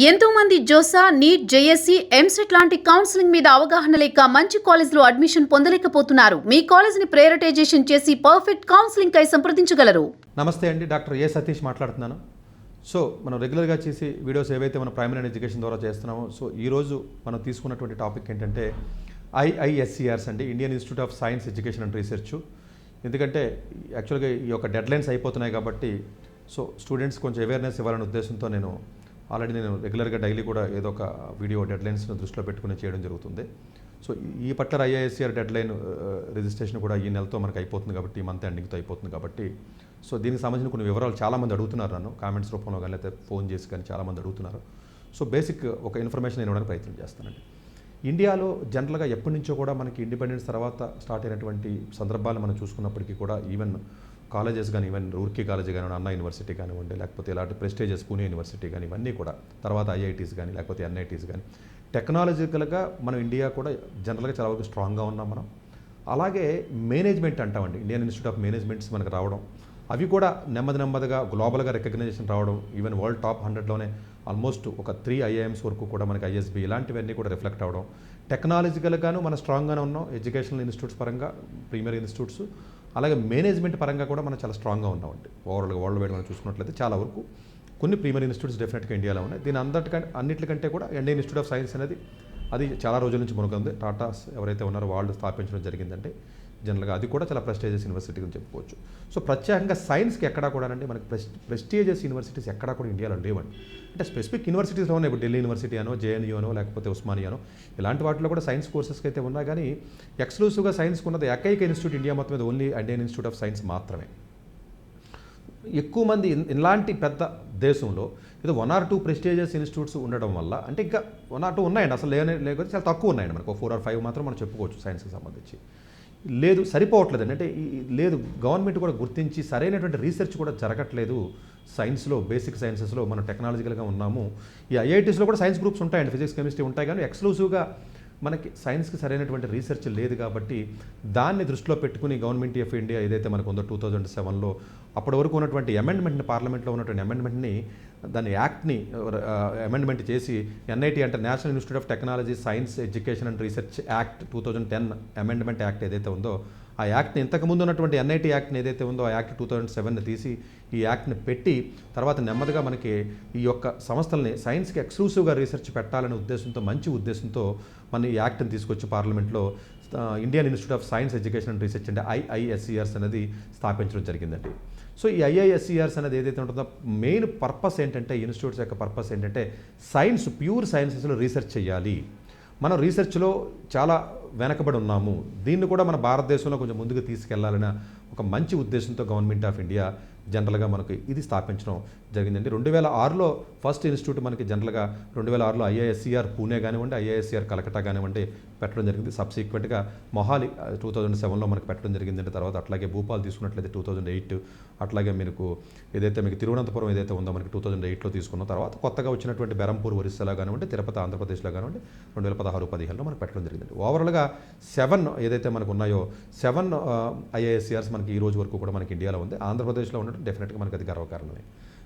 ఎంతో మంది JoSAA, neat, JSC, EAMCET లాంటి కౌన్సిలింగ్ మీద అవగాహన లేక మంచి కాలేజీలో అడ్మిషన్ పొందలేకపోతున్నారు. మీ కాలేజీని ప్రయారిటైజేషన్ చేసి పర్ఫెక్ట్ కౌన్సిలింగ్ కై సంప్రదించగలరు. నమస్తే అండి, డాక్టర్ ఏ సతీష్ మాట్లాడుతున్నాను. సో మనం రెగ్యులర్గా చేసి వీడియోస్ ఏవైతే మనం ప్రైమరీ అండ్ ఎడ్యుకేషన్ ద్వారా చేస్తున్నామో, సో ఈరోజు మనం తీసుకున్నటువంటి టాపిక్ ఏంటంటే IISERs అండి, Indian institute of science education and research. ఎందుకంటే యాక్చువల్గా ఈ యొక్క డెడ్లైన్స్ అయిపోతున్నాయి కాబట్టి సో స్టూడెంట్స్ కొంచెం అవేర్నెస్ ఇవ్వాలనే ఉద్దేశంతో నేను రెగ్యులర్గా డైలీ కూడా ఏదో ఒక వీడియో డెడ్లైన్స్ను దృష్టిలో పెట్టుకుని చేయడం జరుగుతుంది. సో ఈ పట్ల IISER డెడ్లైన్ రిజిస్ట్రేషన్ కూడా ఈ నెలతో మనకు అయిపోతుంది కాబట్టి, ఈ మంత్ ఎండింగ్తో అయిపోతుంది కాబట్టి సో దీనికి సంబంధించిన కొన్ని వివరాలు చాలామంది అడుగుతున్నారు, నన్ను కామెంట్స్ రూపంలో కానీ లేకపోతే ఫోన్ చేసి కానీ చాలామంది అడుగుతున్నారు. సో బేసిక్ ఒక ఇన్ఫర్మేషన్ నేను ఇవ్వడానికి ప్రయత్నం చేస్తానండి. ఇండియాలో జనరల్గా ఎప్పటి నుంచో కూడా మనకి ఇండిపెండెన్స్ తర్వాత స్టార్ట్ అయినటువంటి సందర్భాలు మనం చూసుకున్నప్పటికీ కూడా ఈవెన్ కాలేజెస్ కానీ, ఈవెన్ రూర్కీ కాలేజ్ కానివ్వండి, అన్నా యూనివర్సిటీ కానివ్వండి, లేకపోతే ఇలాంటి ప్రెస్టేజెస్ పూణే యూనివర్సిటీ కానీ, ఇవన్నీ కూడా తర్వాత IITs కానీ లేకపోతే NITs కానీ టెక్నాలజికల్గా మనం ఇండియా కూడా జనరల్గా చాలా వరకు స్ట్రాంగ్గా ఉన్నాం మనం. అలాగే మేనేజ్మెంట్ అంటామండి, ఇండియన్ ఇన్స్టిట్యూట్ ఆఫ్ మేనేజ్మెంట్స్ మనకు రావడం, అవి కూడా నెమ్మదిగా గ్లోబల్గా రికగ్నైజేషన్ రావడం, ఈవెన్ వరల్డ్ టాప్ 100లోనే ఆల్మోస్ట్ ఒక 3 IIMs వరకు కూడా మనకి ISB ఇలాంటివన్నీ కూడా రిఫ్లెక్ట్ అవ్వడం. టెక్నాలజికల్గాను మనం స్ట్రాంగ్గానే ఉన్నాం, ఎడ్యుకేషనల్ ఇన్స్టిట్యూట్స్ పరంగా, ప్రీమియర్ ఇన్స్టిట్యూట్స్, అలాగే మేనేజ్మెంట్ పరంగా కూడా మనం చాలా స్ట్రాంగ్గా ఉన్నామండి. ఓవరాల్గా వరల్డ్ వైడ్ మనం చూసుకున్నట్లయితే చాలా వరకు కొన్ని ప్రీమియర్ ఇన్స్టిట్యూట్స్ డెఫినెట్గా ఇండియాలో ఉన్నాయి. దీని అన్నిటికంటే కూడా ఇండియన్ ఇన్స్టిట్యూట్ ఆఫ్ సైన్స్ అనేది అది చాలా రోజుల నుంచి మనకుంది. టాటాస్ ఎవరైతే ఉన్నారో వాళ్ళు స్థాపించడం జరిగిందంటే జనరల్గా అది కూడా చాలా ప్రెస్టీజియస్ యూనివర్సిటీ అని చెప్పుకోవచ్చు. సో ప్రత్యేకంగా సైన్స్కి ఎక్కడా కూడా అండి మనకి ప్రెస్టీజియస్ యూనివర్సిటీస్ ఎక్కడా కూడా ఇండియాలో లేవండి. అంటే స్పెసిఫిక్ యూనివర్సిటీస్లో ఉన్నాయి, ఇప్పుడు ఢిల్లీ యూనివర్సిటీ అనో, JNU అనో, లేకపోతే ఉస్మానియానో, ఇలాంటి వాటిలో కూడా సైన్స్ కోర్సెస్కి అయితే ఉన్నాయి. కానీ ఎక్స్క్లూసివ్గా సైన్స్కి ఉన్నది ఏకైక ఇన్స్టిట్యూట్ ఇండియా మొత్తం మీద only Indian institute of science మాత్రమే. ఎక్కువ మంది ఇలాంటి పెద్ద దేశంలో ఏదో 1 or 2 ప్రెస్టీజియస్ ఇన్స్టిట్యూట్స్ ఉండడం వల్ల, అంటే ఇంకా 1 or 2 ఉన్నాయండి, అసలు లేకపోతే చాలా తక్కువ ఉన్నాయండి, మనకు 4 or 5 మాత్రం మనం చెప్పుకోవచ్చు సైన్స్కి సంబంధించి. లేదు, సరిపోవట్లేదండి. అంటే లేదు, గవర్నమెంట్ కూడా గుర్తించి సరైనటువంటి రీసెర్చ్ కూడా జరగట్లేదు సైన్స్లో, బేసిక్ సైన్సెస్లో మనం టెక్నాలజికల్గా ఉన్నాము. ఈ IITsలో కూడా సైన్స్ గ్రూప్స్ ఉంటాయండి, ఫిజిక్స్ కెమిస్ట్రీ ఉంటాయి, కానీ ఎక్స్క్లూజివ్గా మనకి సైన్స్కి సరైనటువంటి రీసెర్చ్ లేదు కాబట్టి దాన్ని దృష్టిలో పెట్టుకుని గవర్నమెంట్ ఆఫ్ ఇండియా ఏదైతే మనకు ఉందో 2007లో అప్పటి వరకు ఉన్నటువంటి అమెండ్మెంట్ని, పార్లమెంట్లో ఉన్నటువంటి అమెండ్మెంట్ని, దాని యాక్ట్ని అమెండ్మెంట్ చేసి NIT అంటే national institute of technology science education and research act 2010 amendment act ఏదైతే ఉందో ఆ యాక్ట్ని, ఇంతకుముందు ఉన్నటువంటి NIT యాక్ట్ని ఏదైతే ఉందో ఆ యాక్ట్ 2007ని తీసి ఈ యాక్ట్ని పెట్టి తర్వాత నెమ్మదిగా మనకి ఈ యొక్క సంస్థల్ని సైన్స్కి ఎక్స్క్లూసివ్గా రీసెర్చ్ పెట్టాలనే ఉద్దేశంతో, మంచి ఉద్దేశంతో మన ఈ యాక్ట్ని తీసుకొచ్చి పార్లమెంట్లో Indian institute of science education and research అంటే IISERs అనేది స్థాపించడం జరిగిందండి. సో ఈ IISERs అనేది ఏదైతే ఉంటుందో మెయిన్ పర్పస్ ఏంటంటే, ఇన్స్టిట్యూట్స్ యొక్క పర్పస్ ఏంటంటే సైన్స్, ప్యూర్ సైన్సెస్లో రీసెర్చ్ చేయాలి. మనం రీసెర్చ్లో చాలా వెనకబడి ఉన్నాము, దీన్ని కూడా మన భారతదేశంలో కొంచెం ముందుకు తీసుకెళ్లాలనే ఒక మంచి ఉద్దేశంతో గవర్నమెంట్ ఆఫ్ ఇండియా జనరల్గా మనకి ఇది స్థాపించడం జరిగిందండి. 2006లో ఫస్ట్ ఇన్స్టిట్యూట్ మనకి జనరల్గా 2006లో IISER పూణే కానివ్వండి, IISER కలకట్టా కానివ్వండి పెట్టడం జరిగింది. సబ్సిక్వెంట్గా మొహాలి 2007లో మనకు పెట్టడం జరిగిందండి. తర్వాత అట్లాగే భూపాల్ తీసుకున్నట్లయితే 2008, అట్లాగే మీకు ఏదైతే మీకు తిరువనంతపురం ఏదైతే ఉందో మనకి 2008లో తీసుకున్న తర్వాత కొత్తగా వచ్చినటువంటి బెరంపూర్ ఒరిస్సాలో కానివ్వండి, తిరుపతి ఆంధ్రప్రదేశ్లో కానివ్వండి 2016-15లో మనకు పెట్టడం జరిగింది. ఓవరాల్గా 7 ఏదైతే మనకు ఉన్నాయో 7 IISERs మనకి ఈ రోజు వరకు కూడా మనకి ఇండియాలో ఉంది. ఆంధ్రప్రదేశ్లో ఉండడం డెఫినెట్గా మనకి అది గర్వకారణమే.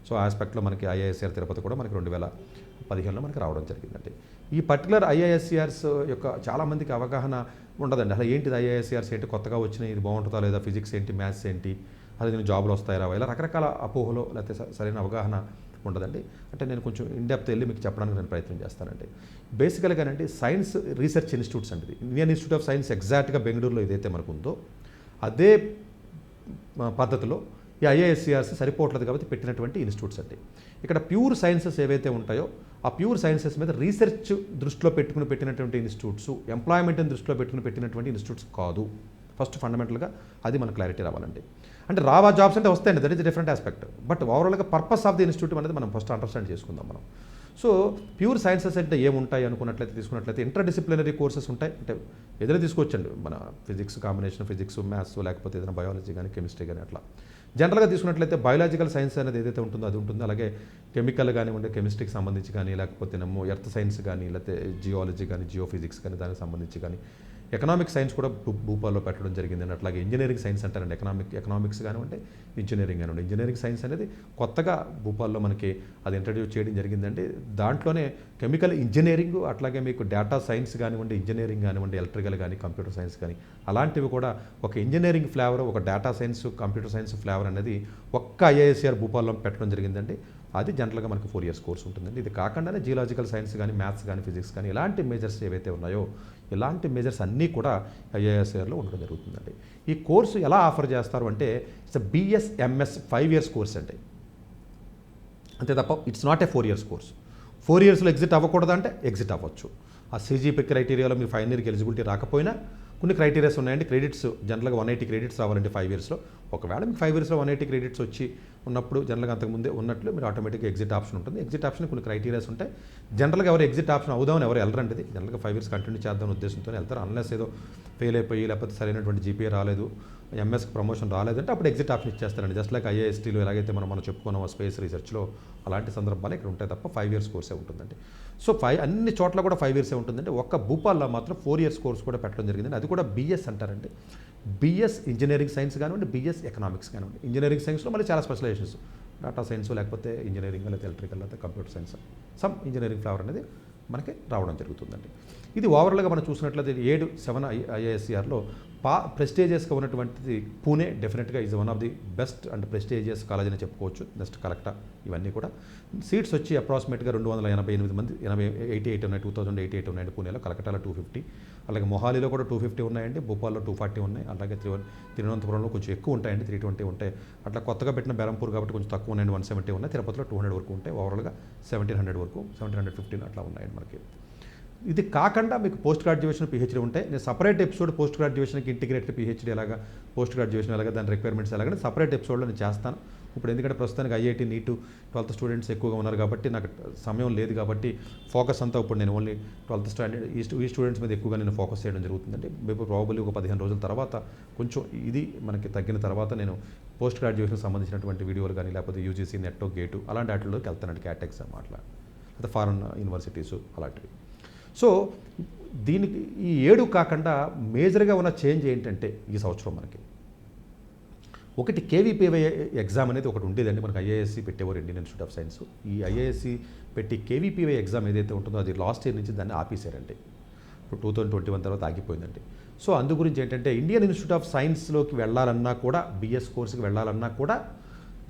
సో ఆస్పెక్ట్లో మనకి IISER తిరుపతి కూడా మనకి 2015లో మనకి రావడం జరిగిందండి. ఈ పర్టికులర్ IISERs యొక్క చాలామందికి అవగాహన ఉండదండి. అసలు ఏంటిది IISERs ఏంటి, కొత్తగా వచ్చినాయి, ఇది బాగుంటుందా లేదా, ఫిజిక్స్ ఏంటి, మ్యాథ్స్ ఏంటి, అసలు దీనికి జాబ్లు వస్తాయి రావా, ఇలా రకరకాల అపోహలో లేకపోతే సరైన అవగాహన ఉండదండి. అంటే నేను కొంచెం ఇన్డెప్త్ వెళ్ళి మీకు చెప్పడానికి నేను ప్రయత్నం చేస్తానండి. బేసికల్గానండి సైన్స్ రీసెర్చ్ ఇన్స్టిట్యూట్స్ అండి, ఇండియన్ ఇన్స్టిట్యూట్ ఆఫ్ సైన్స్ ఎగ్జాక్ట్గా బెంగళూరులో ఏదైతే మనకు ఉందో అదే పద్ధతిలో ఈ IISERs సరిపోవట్లేదు కాబట్టి పెట్టినటువంటి ఇన్స్టిట్యూట్స్ అండి. ఇక్కడ ప్యూర్ సైన్సెస్ ఏవైతే ఉంటాయో ఆ ప్యూర్ సైన్సెస్ మీద రీసెర్చ్ దృష్టిలో పెట్టుకుని పెట్టినటువంటి ఇన్స్టిట్యూట్స్, ఎంప్లాయ్మెంట్ని దృష్టిలో పెట్టుకుని పెట్టినటువంటి ఇన్స్టిట్యూట్స్ కాదు. ఫస్ట్ ఫండమెంటల్గా అది మనకు క్లారిటీ రావాలండి. అంటే రావా జాబ్స్ అంటే వస్తాయండి, that is different aspect. But ఓవరాల్గా పర్పస్ ఆఫ్ ది ఇన్స్టిట్యూట్ అనేది మనం ఫస్ట్ అండర్స్టాండ్ చేసుకుందాం మనం. సో ప్యూర్ సైన్సెస్ అంటే ఏముంటాయి అనుకున్నట్లయితే తీసుకున్నట్లయితే ఇంటర్ డిసిప్లినరీ కోర్సెస్ ఉంటాయి. అంటే ఏదైనా తీసుకోవచ్చండి, మన ఫిజిక్స్ కాంబినేషన్, ఫిజిక్స్, మ్యాథ్స్, లేకపోతే ఏదైనా బయాలజీ కానీ, కెమిస్ట్రీ కానీ అట్లా. జనరల్గా తీసుకున్నట్లయితే బయాలజికల్ సైన్స్ అనేది ఏదైతే ఉంటుందో అది ఉంటుంది. అలాగే కెమికల్ కానివ్వండి, కెమిస్ట్రీకి సంబంధించి కానీ, లేకపోతే ఎర్త్ సైన్స్ కానీ, లేకపోతే జియాలజీ కానీ, జియోఫిజిక్స్ కానీ దానికి సంబంధించి కానీ, ఎకనామిక్ సైన్స్ కూడా భూపాల్లో పెట్టడం జరిగిందండి. అట్లాగే ఇంజనీరింగ్ సైన్స్ అంటారండి. ఎకనామిక్స్ కానివ్వండి, ఇంజనీరింగ్ కానివ్వండి. ఇంజనీరింగ్ సైన్స్ అనేది కొత్తగా భూపాల్లో మనకి అది ఇంట్రడ్యూస్ చేయడం జరిగిందండి. దాంట్లోనే కెమికల్ ఇంజనీరింగ్, అట్లాగే మీకు డేటా సైన్స్ కానివ్వండి, ఇంజనీరింగ్ కానివ్వండి, ఎలక్ట్రికల్ కానీ, కంప్యూటర్ సైన్స్ కానీ అలాంటివి కూడా ఒక ఇంజనీరింగ్ ఫ్లేవర్, ఒక data science, computer science flavour అనేది ఒక్క ఐఐఎస్సిఆర్ భూపాల్లో పెట్టడం జరిగిందండి. అది జనరల్గా మనకు 4 years కోర్స్ ఉంటుందండి. ఇది కాకుండానే జియోలాజికల్ సైన్స్ కానీ, మ్యాథ్స్ కానీ, ఫిజిక్స్ కానీ ఇలాంటి మేజర్స్ ఏవైతే ఉన్నాయో ఇలాంటి మేజర్స్ అన్నీ కూడా ఐఐఎస్ఆర్లో ఉండడం జరుగుతుందండి. ఈ కోర్సు ఎలా ఆఫర్ చేస్తారు అంటే ఇట్స్ BSMS 5 years కోర్స్ అండి. అంతే తప్ప it's not a 4 years course. 4 yearsలో ఎగ్జిట్ అవ్వకూడదంటే ఎగ్జిట్ అవ్వచ్చు. ఆ CGP క్రైటీరియాలో మీరు ఫైనల్ ఇయర్కి ఎలిజిబిలిటీ రాకపోయినా కొన్ని క్రైటీరియాస్ ఉన్నాయండి. క్రెడిట్స్ జనరల్గా 180 credits రావాలండి 5 yearsలో. ఒకవేళ మీకు 5 yearsలో 180 credits వచ్చి ఉన్నప్పుడు జనరల్గా అంతకుముందే ఉన్నట్లు మీరు ఆటోమేటిక్గా ఎగ్జిట్ ఆప్షన్ ఉంటుంది. ఎగ్జిట్ ఆప్షన్ కొన్ని క్రైటీరియాస్ ఉంటాయి. జనరల్గా ఎవరు ఎగ్జిట్ ఆప్షన్ అవుదామని ఎవరు వెళ్ళరండి. ఇది జనరల్గా 5 years కంటిన్యూ చేద్దామని ఉద్దేశంతో వెళ్తారు. అన్లెస్ ఏదో ఫెయిల్ అయిపోయి లేకపోతే సరైనటువంటి GPA రాలేదు, ఎంఎస్కి ప్రమోషన్ రాలేదంటే అప్పుడు ఎగ్జిట్ ఆప్షన్ ఇచ్చేస్తారండి. జస్ట్ లైక్ IISTలో ఎలాగైతే మనం చెప్పుకున్నాం స్పేస్ రీసెర్చ్లో అలాంటి సందర్భాలు ఇక్కడ ఉంటాయి తప్ప 5 years కోర్సే ఉంటుందండి. సో అన్ని చోట్ల కూడా 5 years ఉంటుందండి. ఒక్క భూపాల్లో మాత్రం 4 years కోర్స్ కూడా పెట్టడం జరిగిందండి. అది కూడా BS అంటారండి. BS ఇంజనీరింగ్ సైన్స్ కానివ్వండి, BS ఎకనామిక్స్ కానివ్వండి. ఇంజనీరింగ్ సైన్స్లో మళ్ళీ చాలా స్పెషలైజేషన్స్, డేటా సైన్స్ లేకపోతే ఇంజనీరింగ్ లేకపోతే ఎలక్ట్రికల్ లేకపోతే computer science, some engineering flavour అనేది మనకి రావడం జరుగుతుందండి. ఇది ఓవరాల్గా మనం చూసినట్లయితే 7 IISCRలో ప్రెస్టేజియస్గా ఉన్నటువంటిది పూణే డెఫినెట్గా is one of the best and prestigious college అని చెప్పుకోవచ్చు. నెక్స్ట్ కలెక్టా ఇవన్నీ కూడా సీట్స్ వచ్చి అప్రాక్సిమేట్గా 288 మంది 88 ఉన్నాయి. 2088 ఉన్నాయండి పూణేలో. కలకట్టాలో 250, అలాగే మొహాలీలో కూడా 250 ఉన్నాయండి. భోపాల్లో 240 ఉన్నాయి. అలాగే తిరువనంతపురంలో కొంచెం ఎక్కువ ఉంటాయండి, 320 ఉంటాయి. అట్లా కొత్తగా పెట్టిన బెరంపూర్ కాబట్టి కొంచెం తక్కువ ఉన్నాయండి, 170 ఉన్నాయి. తిరుపతిలో 200 వరకు ఉంటాయి. ఓవరాల్గా 1700 వరకు 1715 అట్లా ఉన్నాయండి మనకి. ఇది కాకుండా మీకు పోస్ట్ గ్రాడ్యుయేషన్ PhD ఉంటాయి. నేను సపరేట్ ఎపిసోడ్ పోస్ట్ గ్రాడ్యుయేషన్కి ఇంటిగ్రేటెడ్ PhD ఎలాగా, పోస్ట్ గ్రాడ్యుయేషన్ ఎలాగా, దాని రిక్వైర్మెంట్స్ ఎలాగని సపరేట్ ఎపిసోడ్లో నేను చేస్తాను. ఇప్పుడు ఎందుకంటే ప్రస్తుతానికి IIT NEET 12th స్టూడెంట్స్ ఎక్కువగా ఉన్నారు కాబట్టి నాకు సమయం లేదు కాబట్టి ఫోకస్ అంతా ఇప్పుడు నేను ఓన్లీ 12th స్టాండర్డ్ ఈ స్టూడెంట్స్ మీద ఎక్కువగా నేను ఫోకస్ చేయడం జరుగుతుందండి. మేబీ ప్రాబబ్లీ ఒక 15 రోజుల తర్వాత కొంచెం ఇది మనకి తగ్గిన తర్వాత నేను పోస్ట్ గ్రాడ్యుయేషన్కి సంబంధించినటువంటి వీడియోలు కానీ లేకపోతే UGC నెట్ గేటు అలాంటి వాటిలోకి వెళ్తానండి. క్యాట్ ఎగ్జామ్ అట్లా లేదా ఫారెన్ యూనివర్సిటీస్ అలాంటివి. సో దీనికి ఈ 7 కాకుండా మేజర్గా ఉన్న చేంజ్ ఏంటంటే ఈ సంవత్సరం మనకి ఒకటి KVPY ఎగ్జామ్ అనేది ఒకటి ఉండేదండి. మనకి IISc పెట్టేవారు, ఇండియన్ ఇన్స్టిట్యూట్ ఆఫ్ సైన్స్. ఈ IISc పెట్టి KVPY ఎగ్జామ్ ఏదైతే ఉంటుందో అది లాస్ట్ ఇయర్ నుంచి దాన్ని ఆపేశారండి. ఇప్పుడు 2021 తర్వాత ఆగిపోయిందండి. సో అందు గురించి ఏంటంటే ఇండియన్ ఇన్స్టిట్యూట్ ఆఫ్ సైన్స్లోకి వెళ్ళాలన్నా కూడా, BS కోర్సుకి వెళ్ళాలన్నా కూడా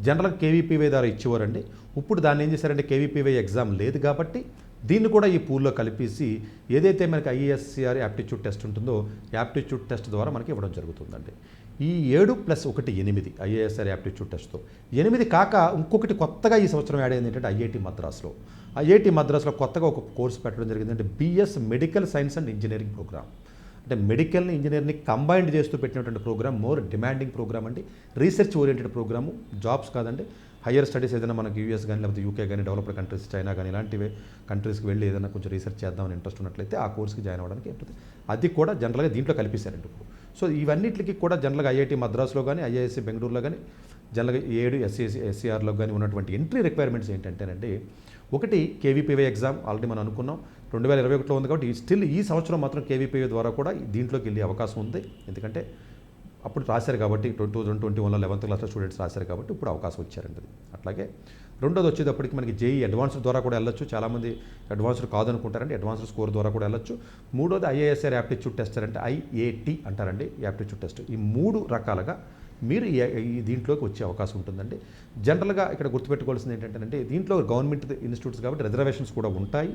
జనరల్గా KVPY ద్వారా ఇచ్చేవారండి. ఇప్పుడు దాన్ని ఏం చేశారంటే KVPY ఎగ్జామ్ లేదు కాబట్టి దీన్ని కూడా ఈ పూల్లో కలిపేసి ఏదైతే మనకి IISCR యాప్టిట్యూడ్ టెస్ట్ ఉంటుందో యాప్టిట్యూడ్ టెస్ట్ ద్వారా మనకి ఇవ్వడం జరుగుతుందండి. ఈ 7 + 1 8 IISCR యాప్టిట్యూడ్ టెస్ట్తో 8 కాక ఇంకొకటి కొత్తగా ఈ సంవత్సరం యాడ్ అయింది ఏంటంటే IIT మద్రాస్లో కొత్తగా ఒక కోర్సు పెట్టడం జరిగిందంటే BS medical science and engineering programme. అంటే మెడికల్ని ఇంజనీరింగ్ని కంబైన్డ్ చేస్తూ పెట్టినటువంటి ప్రోగ్రామ్, మోర్ డిమాండింగ్ ప్రోగ్రామ్ అండి. రీసెర్చ్ ఓరియంటెడ్ ప్రోగ్రాము, జాబ్స్ కాదండి. హయ్యర్ స్టడీస్ ఏదైనా మనకి US కానీ లేకపోతే UK కానీ, డెవలప్డ్ కంట్రీస్ చైనా కానీ ఇలాంటివి కంట్రీస్కి వెళ్ళి ఏదైనా కొంచెం రీసెర్చ్ చేద్దామని ఇంట్రెస్ట్ ఉన్నట్లయితే ఆ కోర్స్కి జాయిన్ అవ్వడానికి ఉంటుంది. అది కూడా జనరల్గా దీంట్లో కల్పిస్తారండి ఇప్పుడు. సో ఇవన్నిటికి కూడా జనరల్గా IIT మద్రాస్లో కానీ, IISc బెంగళూరులో కానీ, జనరల్గా 7 SCRలో కానీ ఉన్నటువంటి ఎంట్రీ రిక్వైర్మెంట్స్ ఏంటంటేనండి, ఒకటి KVPY ఎగ్జామ్ ఆల్రెడీ మనం అనుకున్నాం 2021లో ఉంది కాబట్టి స్టిల్ ఈ సంవత్సరం మాత్రం KVPY ద్వారా కూడా దీంట్లోకి వెళ్ళే అవకాశం ఉంది. ఎందుకంటే అప్పుడు రాశారు కాబట్టి 2021లో 11th క్లాస్లో స్టూడెంట్స్ రాశారు కాబట్టి ఇప్పుడు అవకాశం వచ్చారండి. అట్లాగే రెండోది వచ్చేటప్పటికి మనకి JEE అడ్వాన్స్డ్ ద్వారా కూడా వెళ్ళొచ్చు. చాలామంది అడ్వాన్స్డ్ కాదనుకుంటారండి, అడ్వాన్స్డ్ స్కోర్ ద్వారా కూడా వెళ్ళొచ్చు. మూడోది IISCR యాప్టిట్యూడ్ టెస్ట్ అంటే IAT అంటారండి యాప్టిట్యూడ్ టెస్ట్. ఈ 3 రకాలుగా మీరు ఈ దీంట్లోకి వచ్చే అవకాశం ఉంటుందండి. జనరల్గా ఇక్కడ గుర్తుపెట్టుకోవాల్సింది ఏంటంటే దీంట్లో గవర్నమెంట్ ఇన్స్టిట్యూట్స్ కాబట్టి రిజర్వేషన్స్ కూడా ఉంటాయి.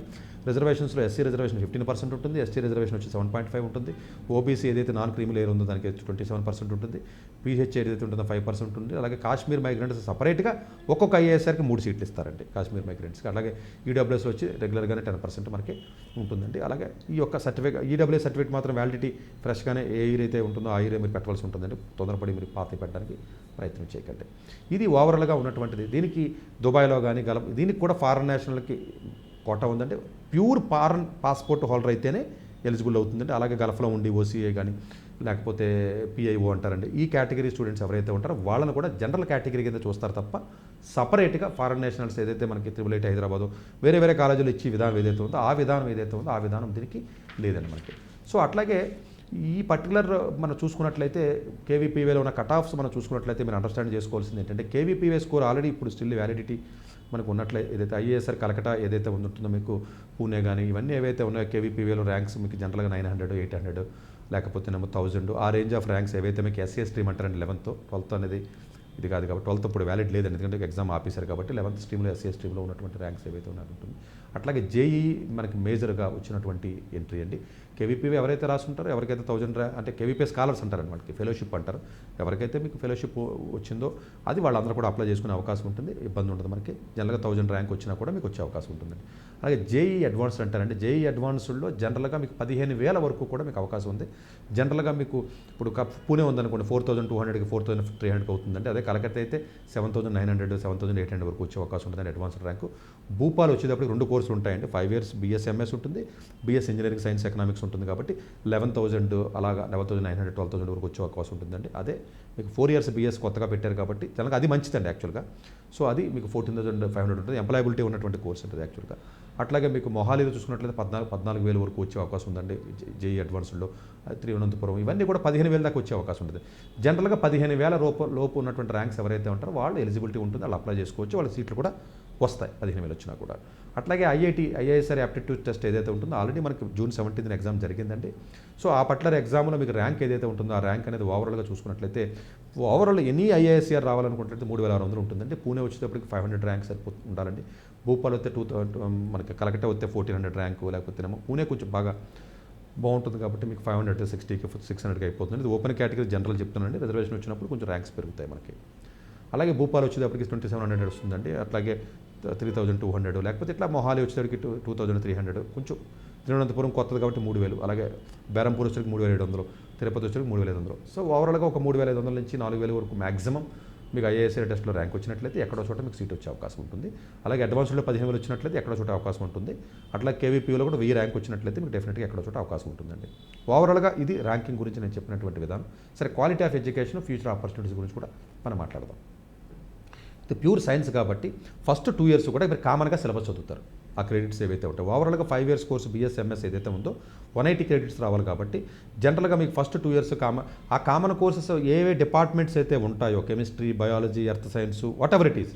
రిజర్వేషన్స్లో SC రిజర్వేషన్ 15% ఉంటుంది, ST రిజర్వేషన్ వచ్చి 7.5 ఉంటుంది. OBC ఏదైతే నాన్ క్రీమీ లేయర్ ఉందో దానికి 27% ఉంటుంది. PH ఏదైతే ఉంటుందో 5% ఉంటుంది. అలాగే కాశ్మీర్ మైగ్రెంట్స్ సపరేట్గా ఒక్కొక్క IISRకి 3 సీట్లు ఇస్తారండి కాశ్మీర్ మైగ్రెంట్స్కి. అలాగే EWS వచ్చి రెగ్యులర్గానే 10% మనకి ఉంటుందండి. అలాగే ఈ యొక్క సర్టిఫికేట్ EWS సర్టిఫికేట్ మాత్రం వ్యాలిడిటీ ఫ్రెష్గానే ఏ ఇయర్ అయితే ఉంటుందో ఆ ఇయర్ మీరు పెట్టవలసి ఉంటుందండి. తొందరపడి మీరు పాత పెట్టడానికి ప్రయత్నం చేయకండి. ఇది ఓవరాల్గా ఉన్నటువంటిది. దీనికి దుబాయ్లో కానీ దీనికి కూడా ఫారెన్ నేషనల్కి కోటా ఉందంటే ప్యూర్ ఫారెన్ పాస్పోర్ట్ హోల్డర్ అయితేనే ఎలిజిబుల్ అవుతుందండి. అలాగే గల్ఫ్లో ఉండి OCA కానీ లేకపోతే PIO అంటారండి. ఈ కేటగిరీ స్టూడెంట్స్ ఎవరైతే ఉంటారో వాళ్ళని కూడా జనరల్ కేటగిరీ కింద చూస్తారు తప్ప సపరేట్గా ఫారెన్ నేషనల్స్ ఏదైతే మనకి IIIT హైదరాబాదు వేరే వేరే కాలేజీలు ఇచ్చే విధానం ఏదైతే ఉందో ఆ విధానం దీనికి లేదండి మనకి. సో అట్లాగే ఈ పర్టికులర్ మనం చూసుకున్నట్లయితే కేవీపీవేలో ఉన్న కట్ ఆఫ్స్ మనం చూసుకున్నట్లయితే మీరు అండర్స్టాండ్ చేసుకోవాల్సింది ఏంటంటే కేవీపీవే స్కోర్ ఆల్రెడీ ఇప్పుడు స్టిల్ వ్యాలిడిటీ మనకు ఉన్నట్లయితే ఏదైతే ఐఏఎస్ఆర్ కలకటా ఏదైతే ఉంటుందో మీకు పూణే కానీ ఇవన్నీ ఏవైతే ఉన్నాయో కేవీపీవేలో ర్యాంక్స్ మీకు జనరల్గా 900 800 లేకపోతే 1000 ఆ రేంజ్ ఆఫ్ ర్యాంక్స్ ఏవైతే మీకు ఎస్సీఎస్ స్ట్రీమ్ అంటారండి 11th 12th అనేది ఇది కాదు కాబట్టి 12th ఇప్పుడు వ్యాలిడ్ లేదండి ఎందుకంటే ఎగ్జామ్ ఆపేశారు కాబట్టి 11th స్ట్రీమ్లో ఎస్సీఎస్ స్ట్రీమ్లో ఉన్నటువంటి ర్యాంక్స్ ఏవైతే ఉన్నాయో ఉంటుంది. అట్లాగే జేఈ మనకి మేజర్గా వచ్చినటువంటి ఎంట్రీ అండి. కేవీపీవీ ఎవరైతే రాసుంటారో ఎవరికైతే 1000 అంటే కేవీపీ స్కాలర్స్ అంటారు అనమాట, ఫెలోషిప్ అంటారు. ఎవరికైతే మీకు ఫెలోషిప్ వచ్చిందో అది వాళ్ళందరూ కూడా అప్లై చేసుకునే అవకాశం ఉంటుంది, ఇబ్బంది ఉంటుంది. మనకి జనరల్గా 1000 ర్యాంక్ వచ్చినా కూడా మీకు వచ్చే అవకాశం ఉంటుందండి. అలాగే జేఈ అడ్వాన్స్డ్ అంటారండి. జేఈ అడ్వాన్స్డ్లో జనరల్గా మీకు 15,000 వరకు కూడా మీకు అవకాశం ఉంది. జనరల్గా మీకు ఇప్పుడు పూణే ఉందనుకోండి 4,200కి 4,300కి అవుతుందండి. అదే కలకత్తా అయితే 7,900 7,800 వరకు వచ్చే అవకాశం ఉంటుందండి అడ్వాన్స్డ్ ర్యాంకు. భూపాల్ వచ్చేటప్పటికి 2 కోర్సులు ఉంటాయండి. 5 years BSMS ఉంటుంది, BS ఇంజనీరింగ్ సైన్స్ ఎకనామిక్స్ ఉంటుంది కాబట్టి 11,000 అలాగా 11,900 12,000 వరకు వచ్చే అవకాశం ఉంటుందండి. అదే మీకు 4 years BS కొత్తగా పెట్టారు కాబట్టి జనరల్గా అది మంచిదండి యాక్చువల్గా. సో అది మీకు 14,500 ఉంటుంది, ఎంప్లాయబిలిటీ ఉన్నటువంటి కోర్స్ ఉంటుంది యాక్చువల్గా. అట్లాగే మీకు మొహాలీలో చూసుకున్నట్లయితే 14,000 వరకు వచ్చే అవకాశం ఉందండి జేఈ అడ్వాన్స్డ్లో. తిరువనంతపురం ఇవన్నీ కూడా 15,000 దాకా వచ్చే అవకాశం ఉంటుంది. జనరల్గా 15,000 లోపు ఉన్నటువంటి ర్యాంక్స్ ఎవరైతే ఉంటారో వాళ్ళు ఎలిజిబిలిటీ ఉంటుంది, వాళ్ళు అప్లై చేసుకోవచ్చు, వాళ్ళ సీట్లు కూడా వస్తాయి 15,000 వచ్చినా కూడా. అట్లాగే ఐఐఎస్ఆర్ యాప్టిట్యూడ్ టెస్ట్ ఏదైతే ఉంటుందో ఆల్రెడీ మనకి June 17th ఎగ్జామ్ జరిగిందండి. సో ఆ పర్టికులర్ ఎగ్జామ్లో మీకు ర్యాంక్ ఏదైతే ఉంటుందో ఆ ర్యాంక్ అనేది ఓవరాల్గా చూసుకున్నట్లయితే ఓవరాల్ ఎనీ ఐఏఎస్ఆర్ రావాలనుకుంటే 3,600 ఉంటుందండి. పూణే వచ్చేటప్పటికి 500 ర్యాంక్స్ ఉండాలండి. భూపాల్ వస్తే 2,000, మనకి కలకట్ట వస్తే 1,400 ర్యాంకు, లేకపోతేనేమో పూణే కొంచెం బాగా బాగుంటుంది కాబట్టి మీకు 500 60కి 600కి అయిపోతుంది. ఇది ఓపెన్ కేటగిరీ జనరల్ చెప్తున్నానండి. రిజర్వేషన్ వచ్చినప్పుడు కొంచెం ర్యాంక్స్ పెరుగుతాయి మనకి. అలాగే భూపాల్ వచ్చేటప్పటికి 2,700 వస్తుందండి. అట్లాగే 3,200, లేకపోతే ఇట్లా మొహాలి వచ్చేటప్పటికి 2,300, కొంచెం తిరువనంతపురం కొత్తది కాబట్టి 3,000, అలాగే బేరంపూర్ వచ్చేటికి 3,700, తిరుపతి వచ్చేటికి 3,500. సో ఓవరాల్గా ఒక 3,500 నుంచి 4,000 వరకు మ్యాక్సిమం మీకు ఐఏఎస్ఆర్ టెస్ట్లో ర్యాంక్ వచ్చినట్లయితే ఎక్కడో చోట మీకు సీట్ వచ్చే అవకాశం ఉంటుంది. అలాగే అడ్వాన్స్డ్లో 15,000 వచ్చినట్లయితే ఎక్కడో చోట అవకాశం ఉంటుంది. అట్లా కేవీపీలో కూడా 1000 ర్యాంక్ వచ్చినట్లయితే మీకు డెఫినెట్గా ఎక్కడో చోట అవకాశం ఉంటుందండి. ఓవరాల్గా ఇది ర్యాంకింగ్ గురించి నేను చెప్పినటువంటి విధానం. సరే, quality of education, future opportunities గురించి కూడా మనం మాట్లాడదాం. ఇది ప్యూర్ సైన్స్ కాబట్టి ఫస్ట్ 2 years కూడా మీరు కామన్గా సిలబస్ చదువుతారు. ఆ క్రెడిట్స్ ఏవైతే ఉంటాయో ఓవరాల్గా 5 years కోర్సు BSMS ఏదైతే ఉందో 180 క్రెడిట్స్ రావాలి కాబట్టి జనరల్గా మీకు ఫస్ట్ 2 years ఆ కామన్ కోర్సెస్ ఏవే డిపార్ట్మెంట్స్ అయితే ఉంటాయో chemistry, biology, earth science, what ever it is,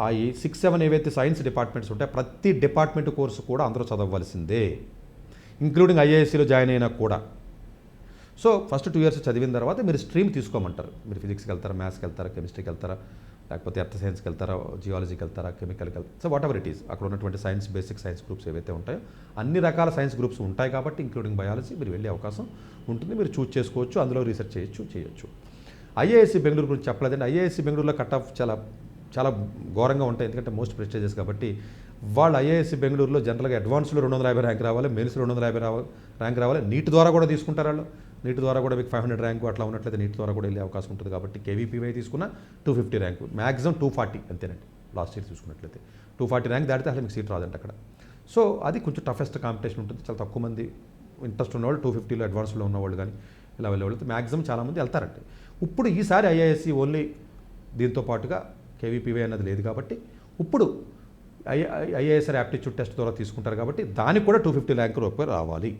ఆ 6-7 ఏవైతే సైన్స్ డిపార్ట్మెంట్స్ ఉంటాయో ప్రతి డిపార్ట్మెంట్ కోర్సు కూడా అందరూ చదవవలసిందే, ఇంక్లూడింగ్ ఐఏఎస్సీలో జాయిన్ అయినా కూడా. సో ఫస్ట్ 2 years చదివిన తర్వాత మీరు స్ట్రీమ్ తీసుకోమంటారు. మీరు ఫిజిక్స్కి వెళ్తారా, మ్యాథ్స్కి వెళ్తారా, కెమిస్ట్రీకి వెళ్తారా, లేకపోతే ఎర్త్ సైన్స్కి వెళ్తారా, జియాలజీకి వెళ్తారా, కెమికల్కి వెళ్తారా, so what ever it is అక్కడ ఉన్నటువంటి సైన్స్, బేసిక్ సైన్స్ గ్రూప్స్ ఏవైతే ఉంటాయో అన్ని రకాల సైన్స్ గ్రూప్స్ ఉంటాయి కాబట్టి ఇంక్లూడింగ్ బయాలజీ మీరు వెళ్ళే అవకాశం ఉంటుంది. మీరు చూస్ చేసుకోవచ్చు, అందులో రీసెర్చ్ చేయొచ్చు. ఐఏఎస్సీ బెంగళూరు గురించి చెప్పలేదండి. ఐఏఎస్సీ బెంగళూరులో కట్ ఆఫ్ చాలా ఘోరంగా ఉంటాయి, ఎందుకంటే మోస్ట్ ప్రెస్టీజియస్ కాబట్టి. వాళ్ళు ఐఏఎస్సీ బెంగళూరులో జనరల్గా అడ్వాన్స్లో 250 ర్యాంక్ రావాలి, మెయిన్స్లో 250 ర్యాంక్ రావాలి. నీట్ ద్వారా కూడా తీసుకుంటారు వాళ్ళు. నీట్ ద్వారా కూడా మీకు 500 ర్యాంకు అట్లా ఉన్నట్లయితే నీట్ ద్వారా కూడా వెళ్ళే అవకాశం ఉంటుంది కాబట్టి కేవీపీవై తీసుకున్న 250 ర్యాంకు, మ్యాక్సిమం 240 అంతేనండి. లాస్ట్ ఇయర్ చూసుకున్నట్లయితే 240 ర్యాంక్ దాటితే అసలు మీకు సీట్ రాదండి అక్కడ. సో అది కొంచెం టఫెస్ట్ కాంపిటీషన్ ఉంటుంది. చాలా తక్కువ మంది ఇంట్రెస్ట్ ఉన్నవాళ్ళు 250లో అడ్వాన్స్లో ఉన్నవాళ్ళు కానీ ఇలా వెళ్ళేవాళ్ళు మ్యాక్సిమం చాలామంది వెళ్తారండి. ఇప్పుడు ఈసారి ఐఏఎస్సీ ఓన్లీ దీంతో పాటుగా కేవీపీవై అన్నది లేదు కాబట్టి ఇప్పుడు ఐఏఎస్ఆర్ యాప్టిట్యూడ్ టెస్ట్ ద్వారా తీసుకుంటారు కాబట్టి దానికి కూడా 250 ర్యాంక్ రూపాయలు రావాలి.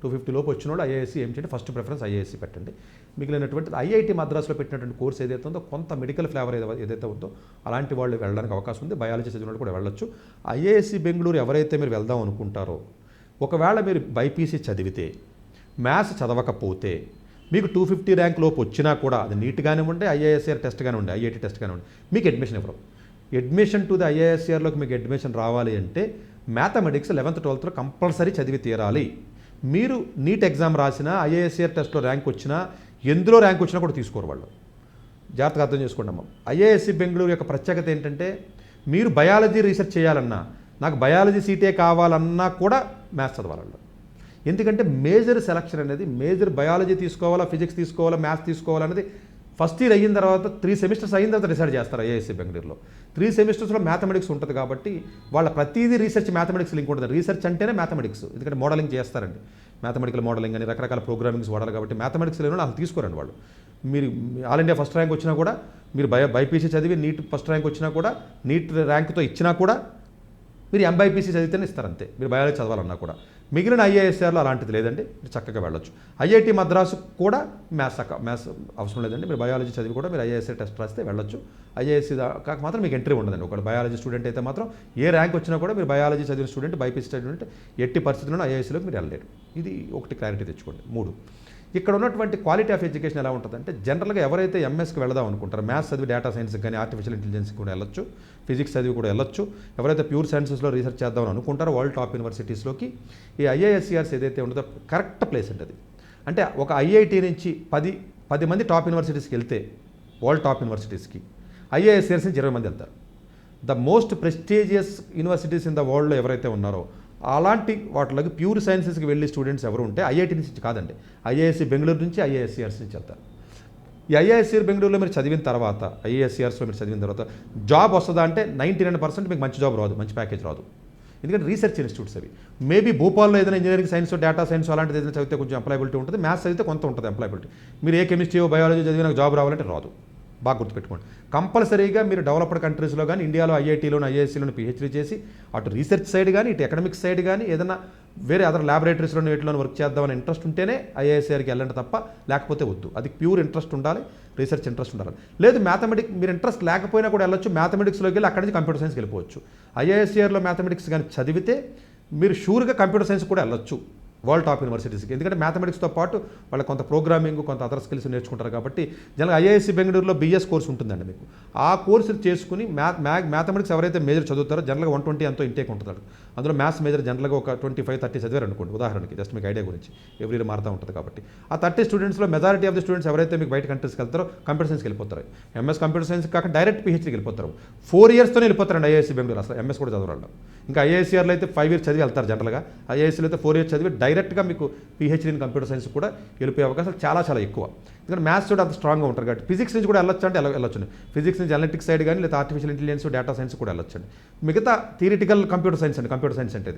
250 లోపు వచ్చిన వాళ్ళు ఐఏఎస్సీ ఏం చేయండి, ఫస్ట్ ప్రిఫరెన్స్ ఐఏఎస్సీ పెట్టండి. మిగిలినటువంటి ఐఐటి మద్రాసులో పెట్టినటువంటి కోర్స్ ఏదైతే ఉందో కొంత మెడికల్ ఫ్లేవర్ ఏదైతే ఉందో అలాంటి వాళ్ళు వెళ్ళడానికి అవకాశం ఉంది. బయాలజీ చదివిన వాళ్ళు కూడా వెళ్ళొచ్చు. ఐఏఎస్సీ బెంగళూరు ఎవరైతే మీరు వెళ్దాం అనుకుంటారో, ఒకవేళ మీరు బైపీసీ చదివితే, మ్యాథ్స్ చదవకపోతే మీకు 250 ర్యాంక్ లోపు వచ్చినా కూడా అది నీట్ కానివ్వండి, ఐఏఎస్ఆర్ టెస్ట్ కానివ్వండి, ఐఐటి టెస్ట్ కానివ్వండి, మీకు అడ్మిషన్ ఇవ్వరు. అడ్మిషన్ టు ది ఐఏఎస్ఆర్లోకి మీకు అడ్మిషన్ రావాలి అంటే మ్యాథమెటిక్స్ 11th 12th కంపల్సరీ చదివి తీరాలి. మీరు నీట్ ఎగ్జామ్ రాసినా, ఐఏఎస్ఆర్ టెస్ట్లో ర్యాంక్ వచ్చినా, ఎందులో ర్యాంక్ వచ్చినా కూడా తీసుకోరు వాళ్ళు. జాగ్రత్తగా అర్థం చేసుకోండి అమ్మ. ఐఏఎస్సీ బెంగళూరు యొక్క ప్రత్యేకత ఏంటంటే మీరు బయాలజీ రీసెర్చ్ చేయాలన్నా, నాకు బయాలజీ సీటే కావాలన్నా కూడా మ్యాథ్స్ చదవాలి. ఎందుకంటే మేజర్ సెలక్షన్ అనేది మేజర్ బయాలజీ తీసుకోవాలా, ఫిజిక్స్ తీసుకోవాలా, మ్యాథ్స్ తీసుకోవాలనేది ఫస్ట్ ఇయర్ అయిన తర్వాత 3 semesters అయిన తర్వాత డిసైడ్ చేస్తారు. ఐఏఎస్సీ బెంగళూరులో 3 semestersలో మ్యాథమెటిక్స్ ఉంటుంది కాబట్టి వాళ్ళ ప్రతిదీ రీసెర్చ్ మ్యాథమెటిక్స్ లింక్ ఉంటుంది. రీసెర్చ్ అంటేనే మ్యాథమెటిక్స్, ఎందుకంటే మోడలింగ్ చేస్తారండి. మ్యాథమెటికల్ మోడలింగ్ అని రకరకాల ప్రోగ్రామింగ్స్ వాడాలి కాబట్టి మ్యాథమెటిక్స్ లేని వాళ్ళు తీసుకోరండి వాళ్ళు. మీరు ఆల్ ఇండియా ఫస్ట్ ర్యాంక్ వచ్చినా కూడా, మీరు బైపీసీ చదివి నీట్ ఫస్ట్ ర్యాంక్ వచ్చినా కూడా, నీట్ ర్యాంక్తో ఇచ్చినా కూడా మీరు ఎంబైపీసీ చదివితేనే ఇస్తారు అంతే, మీరు బయాలజీ చదవాలన్నా కూడా. మిగిలిన ఐఏఎస్ఆర్లో అలాంటిది లేదండి, మీరు చక్కగా వెళ్ళొచ్చు. ఐఐటి మద్రాసు కూడా మ్యాథ్స్ అవసరం లేదండి, మీరు బయాలజీ చదివి కూడా మీరు ఐఏఎస్ఐ టెస్ట్ రాస్తే వెళ్ళొచ్చు. ఐఏఎస్సీ కాక మాత్రం మీకు ఎంట్రీ ఉండదండి. ఒకవేళ బయాలజీ స్టూడెంట్ అయితే మాత్రం ఏ ర్యాంక్ వచ్చినా కూడా మీరు బయాలజీ చదివిన స్టూడెంట్, బైపీసీ స్టూడెంట్ ఎట్టి పరిస్థితుల్లో ఐఏఎస్సీలోకి మీరు వెళ్ళలేరు. ఇది ఒకటి క్లారిటీ తెచ్చుకోండి. 3, ఇక్కడ ఉన్నటువంటి క్వాలిటీ ఆఫ్ ఎడ్యుకేషన్ ఎలా ఉంటుందంటే, జనరల్గా ఎవరైతే ఎంఎస్కి వెళదాం అనుకుంటారో, మ్యాథ్స్ చదివి డేటా సైన్స్కి కానీ ఆర్టిఫిషియల్ ఇంటెలిజెన్స్కి కూడా వెళ్ళొచ్చు, ఫిజిక్స్ చదివి కూడా వెళ్ళొచ్చు. ఎవరైతే ప్యూర్ సైన్సెస్లో రీసెర్చ్ చేద్దామని అనుకుంటారో వరల్డ్ టాప్ యూనివర్సిటీస్లోకి ఈ ఐఐఎస్సిఆర్స్ ఏదైతే ఉంటుందో కరెక్ట్ ప్లేస్ ఉంటుంది. అంటే ఒక ఐఐటి నుంచి 10 మంది టాప్ యూనివర్సిటీస్కి వెళ్తే, వరల్డ్ టాప్ యూనివర్సిటీస్కి ఐఐఎస్సిఆర్స్ నుంచి 20 మంది వెళ్తారు. The most prestigious universities in the వరల్డ్లో ఎవరైతే ఉన్నారో అలాంటి వాటిలోకి ప్యూర్ సైన్సెస్కి వెళ్ళి స్టూడెంట్స్ ఎవరు ఉంటే ఐఐటి నుంచి కాదండి, ఐఐఎస్సి బెంగళూరు నుంచి ఐఐఎస్సిఆర్స్ నుంచి వెళ్తారు. ఈ ఐఐఎస్సి బెంగళూరులో మీరు చదివిన తర్వాత, ఐఐఎస్సిఆర్స్లో మీరు చదివిన తర్వాత జాబ్ వస్తుందా అంటే 99% మీకు మంచి జాబ్ రాదు, మంచి ప్యాకేజ్ రాదు. ఎందుకంటే రీసెర్చ్ ఇన్స్టిట్యూట్స్ అవి. మేబీ భోపాల్లో ఏదైనా ఇంజనీరింగ్ సైన్స్, డేటా సైన్స్ అలాంటిది ఏదైనా చదివితే కొంచెం ఎంప్లాయబిలిటీ ఉంటుంది, మ్యాథ్స్ చదివితే కొంత ఉంటుంది ఎంప్లాయబిలిటీ. మీరు ఏ కెమిస్ట్రీ బయాలజీ చదివిన జాబ్ రావాలంటే రాదు. బాగా గుర్తుపెట్టుకోండి. కంపల్సరీగా మీరు డెవలప్డ్ కంట్రీస్లో కానీ, ఇండియాలో ఐఐటీలోను ఐఐఎస్సీలోను పిహెచ్డీ చేసి అటు రీసెర్చ్ సైడ్ కానీ, ఇటు ఎకడమిక్స్ సైడ్ కానీ, ఏదైనా వేరే అదర్ ల్యాబొరేటరీస్లోని వీటిలోని వర్క్ చేద్దామని ఇంట్రెస్ట్ ఉంటేనే ఐఐఎస్ఆర్కి వెళ్ళండి తప్ప లేకపోతే వద్దు. అది ప్యూర్ ఇంట్రెస్ట్ ఉండాలి, రీసెర్చ్ ఇంట్రెస్ట్ ఉండాలి. లేదు మ్యాథమెటిక్స్ మీరు ఇంట్రెస్ట్ లేకపోయినా కూడా వెళ్ళొచ్చు, మ్యాథమెటిక్స్లోకి వెళ్ళి అక్కడి నుంచి కంప్యూటర్ సైన్స్కి వెళ్ళిపోవచ్చు. ఐఐఎస్ఆర్లో మ్యాథమెటిక్స్ కానీ చదివితే మీరు షూర్గా కంప్యూటర్ సైన్స్ కూడా వెళ్ళొచ్చు వరల్డ్ టాప్ యూనివర్సిటీస్కి. ఎందుకంటే మ్యాథమెటిక్స్తో పాటు వాళ్ళ కొంత ప్రోగ్రామింగ్, కొంత అదర్ స్కిల్స్ నేర్చుకుంటారు కాబట్టి. జనరల్గా ఐఐఎస్సి బెంగళూరులో బిఎస్ కోర్స్ ఉంటుందండి మీకు. ఆ కోర్సు చేసుకుని మ్యాథమెటిక్స్ ఎవరైతే మేజర్ చదువుతారో జనరల్గా 120 ఎంతో ఇంటేక్ ఉంటుంది. అందులో మ్యాథ్స్ మేజర్ జనరల్గా ఒక 25-30 చదివారు అనుకోండి ఉదాహరణకి, జస్ట్ మీకు ఐడియా గురించి. ఎవ్రీ ఇయర్ మారుతూ ఉంటుంది కాబట్టి ఆ 30 స్టూడెంట్స్లో మెజారిటీ ఆఫ్ ది స్టూడెంట్స్ ఎవరైతే మీకు బయట కంట్రీస్కి వెళ్తారో కంప్యూటర్ సైన్స్కి వెళ్ళిపోతారు. ఎంఎస్ కంప్యూటర్ సైన్స్ కాక డైరెక్ట్ పిహెచ్డీకి వెళ్ళిపోతారు. 4 ఇయర్స్తోనే వెళ్ళిపోతారండి ఐఐఎస్సి బెంగళూరు. అసలు ఎంఎస్ కూడా చదవరాళ్ళు. ఇంకా ఐఐఎస్సిఆర్లో అయితే 5 ఇయర్స్ చదివి వెళ్తారు జనరల్గా. ఐఐఎస్సీలో అయితే 4 ఇయర్స్ చదివి డైరెక్ట్గా మీకు పిహెచ్డీ ఇన్ కంప్యూటర్ సైన్స్ కూడా వెళ్ళిపోయే అవకాశాలు చాలా చాలా ఎక్కువ. ఎందుకంటే మ్యాథ్స్ కూడా అంత స్ట్రాంగ్గా ఉంటారు కాబట్టి. ఫిజిక్స్ నుంచి కూడా వెళ్ళొచ్చు అంటే వెళ్ళొచ్చు. ఫిజిక్స్ నుంచి అనలిటిక్స్ సైడ్ కానీ, లేదా ఆర్టిఫిషియల్ ఇంటెలిజెన్స్, డేటా సైన్స్ కూడా వెళ్ళొచ్చండి. మిగతా థియరిటికల్ కంప్యూటర్ సైన్స్ అండి, కంప్యూటర్ సైన్స్ అంటే